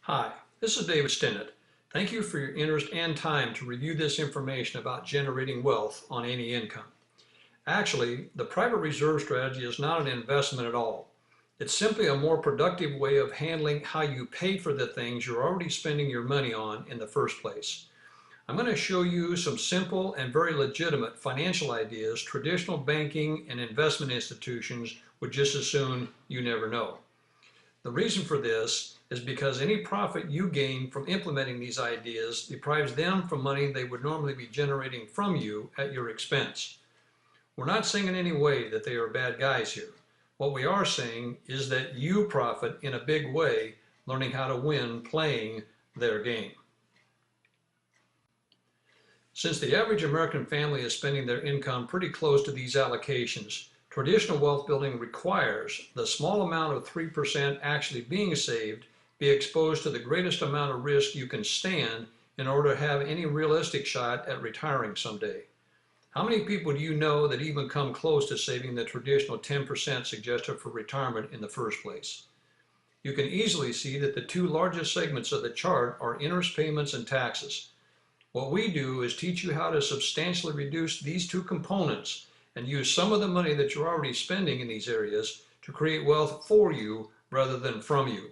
Hi, this is David Stinnett. Thank you for your interest and time to review this information about generating wealth on any income. Actually, the private reserve strategy is not an investment at all. It's simply a more productive way of handling how you pay for the things you're already spending your money on in the first place. I'm going to show you some simple and very legitimate financial ideas traditional banking and investment institutions would just as soon you never know. The reason for this is because any profit you gain from implementing these ideas deprives them from money they would normally be generating from you at your expense. We're not saying in any way that they are bad guys here. What we are saying is that you profit in a big way learning how to win playing their game. Since the average American family is spending their income pretty close to these allocations, traditional wealth building requires the small amount of 3% actually being saved be exposed to the greatest amount of risk you can stand in order to have any realistic shot at retiring someday. How many people do you know that even come close to saving the traditional 10% suggested for retirement in the first place? You can easily see that the two largest segments of the chart are interest payments and taxes. What we do is teach you how to substantially reduce these two components and use some of the money that you're already spending in these areas to create wealth for you rather than from you.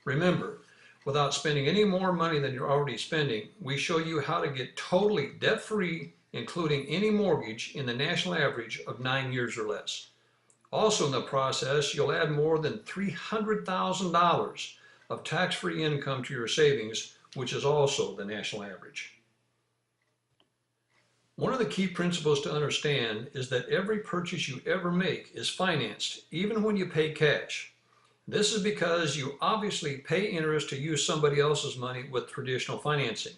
Remember, without spending any more money than you're already spending, we show you how to get totally debt-free, including any mortgage, in the national average of 9 years or less. Also in the process, you'll add more than $300,000 of tax-free income to your savings, which is also the national average. One of the key principles to understand is that every purchase you ever make is financed, even when you pay cash. This is because you obviously pay interest to use somebody else's money with traditional financing,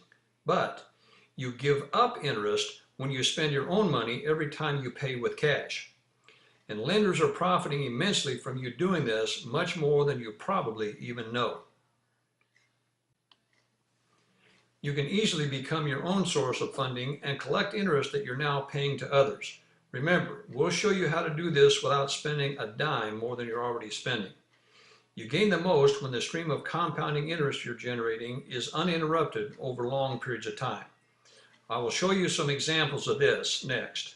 but you give up interest when you spend your own money every time you pay with cash. And lenders are profiting immensely from you doing this, much more than you probably even know. You can easily become your own source of funding and collect interest that you're now paying to others. Remember, we'll show you how to do this without spending a dime more than you're already spending. You gain the most when the stream of compounding interest you're generating is uninterrupted over long periods of time. I will show you some examples of this next.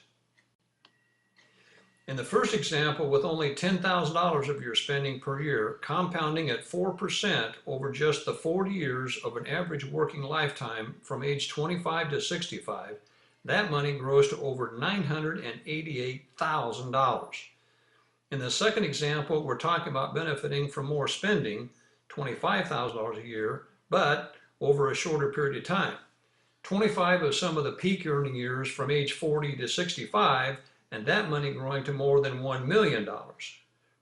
In the first example, with only $10,000 of your spending per year, compounding at 4% over just the 40 years of an average working lifetime from age 25 to 65, that money grows to over $988,000. In the second example, we're talking about benefiting from more spending, $25,000 a year, but over a shorter period of time. 25 of some of the peak earning years from age 40 to 65, and that money growing to more than $1 million.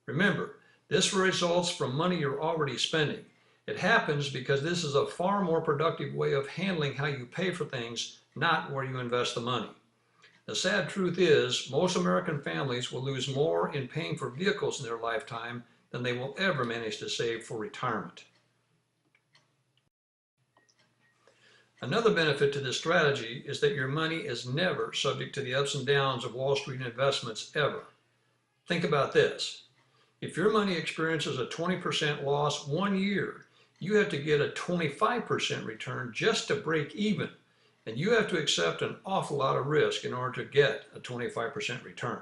Remember, this results from money you're already spending. It happens because this is a far more productive way of handling how you pay for things, not where you invest the money. The sad truth is, most American families will lose more in paying for vehicles in their lifetime than they will ever manage to save for retirement. Another benefit to this strategy is that your money is never subject to the ups and downs of Wall Street investments ever. Think about this. If your money experiences a 20% loss one year, you have to get a 25% return just to break even, and you have to accept an awful lot of risk in order to get a 25% return.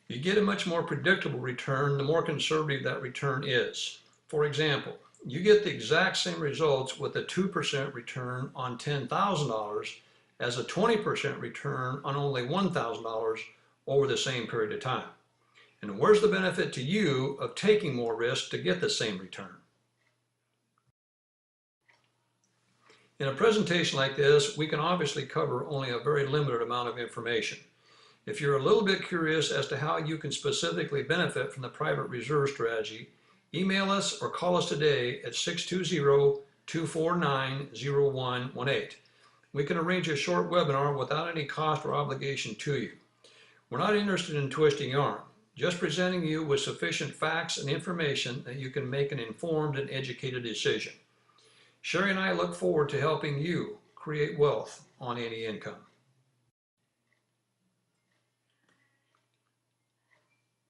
You get a much more predictable return the more conservative that return is. For example, you get the exact same results with a 2% return on $10,000 as a 20% return on only $1,000 over the same period of time. And where's the benefit to you of taking more risk to get the same return? In a presentation like this, we can obviously cover only a very limited amount of information. If you're a little bit curious as to how you can specifically benefit from the private reserve strategy, email us or call us today at 620-249-0118. We can arrange a short webinar without any cost or obligation to you. We're not interested in twisting your arm, just presenting you with sufficient facts and information that you can make an informed and educated decision. Sherry and I look forward to helping you create wealth on any income.